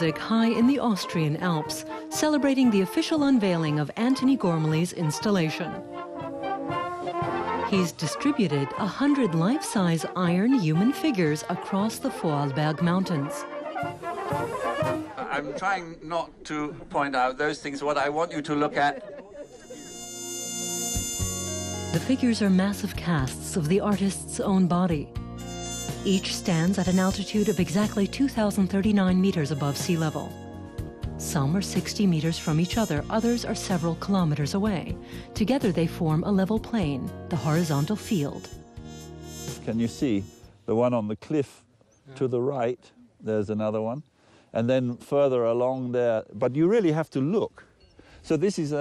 music high in the Austrian Alps, celebrating the official unveiling of Antony Gormley's installation. He's distributed 100 life-size iron human figures across the Vorarlberg Mountains. I'm trying not to point out those things. What I want you to look at. The figures are massive casts of the artist's own body. Each stands at an altitude of exactly 2,039 meters above sea level. Some are 60 meters from each other, others are several kilometers away. Together they form a level plain, the horizontal field. Can you see the one on the cliff to the right? There's another one. And then further along there, but you really have to look. So this is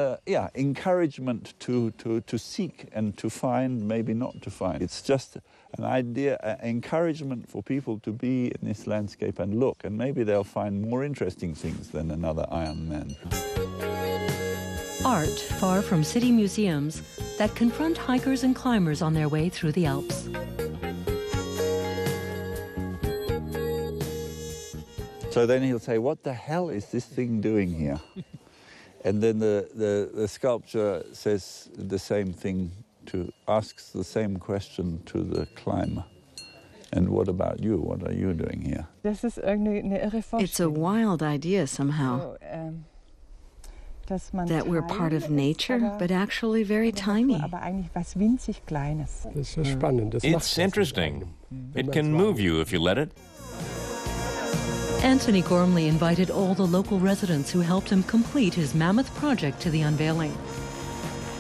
encouragement to seek and to find, maybe not to find. It's just an idea, encouragement for people to be in this landscape and look, and maybe they'll find more interesting things than another Iron Man. Art far from city museums that confront hikers and climbers on their way through the Alps. So then he'll say, what the hell is this thing doing here? And then the sculptor says the same thing, asks the same question to the climber. And what about you? What are you doing here? It's a wild idea somehow, that we're part of nature, but actually very tiny. It's interesting. It can move you if you let it. Antony Gormley invited all the local residents who helped him complete his mammoth project to the unveiling.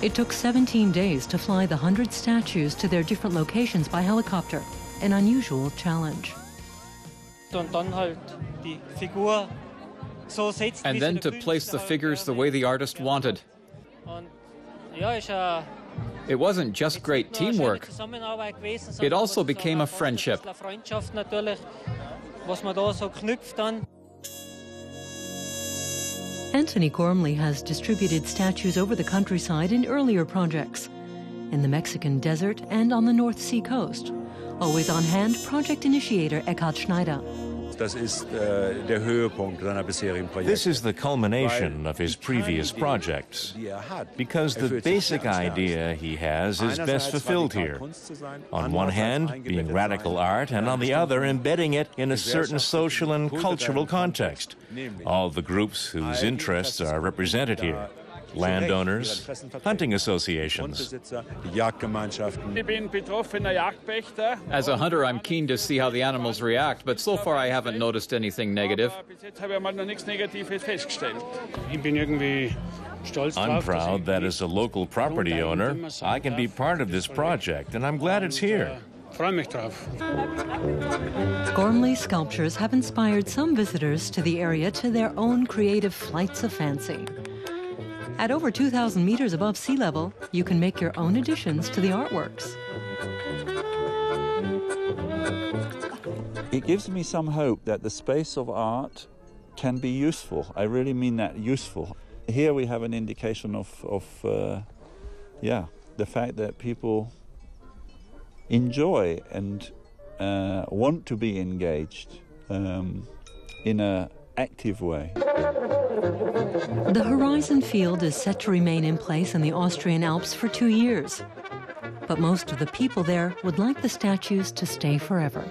It took 17 days to fly the 100 statues to their different locations by helicopter, an unusual challenge. And then to place the figures the way the artist wanted. It wasn't just great teamwork, it also became a friendship. Antony Gormley has distributed statues over the countryside in earlier projects, in the Mexican desert and on the North Sea coast. Always on hand, project initiator Eckhard Schneider. This is the culmination of his previous projects, because the basic idea he has is best fulfilled here. On one hand, being radical art, and on the other, embedding it in a certain social and cultural context. All the groups whose interests are represented here. Landowners, hunting associations. As a hunter, I'm keen to see how the animals react, but so far I haven't noticed anything negative. I'm proud that as a local property owner, I can be part of this project, and I'm glad it's here. Gormley's sculptures have inspired some visitors to the area to their own creative flights of fancy. At over 2,000 meters above sea level, you can make your own additions to the artworks. It gives me some hope that the space of art can be useful. I really mean that, useful. Here we have an indication of the fact that people enjoy and want to be engaged in an active way. The horizon field is set to remain in place in the Austrian Alps for 2 years. But most of the people there would like the statues to stay forever.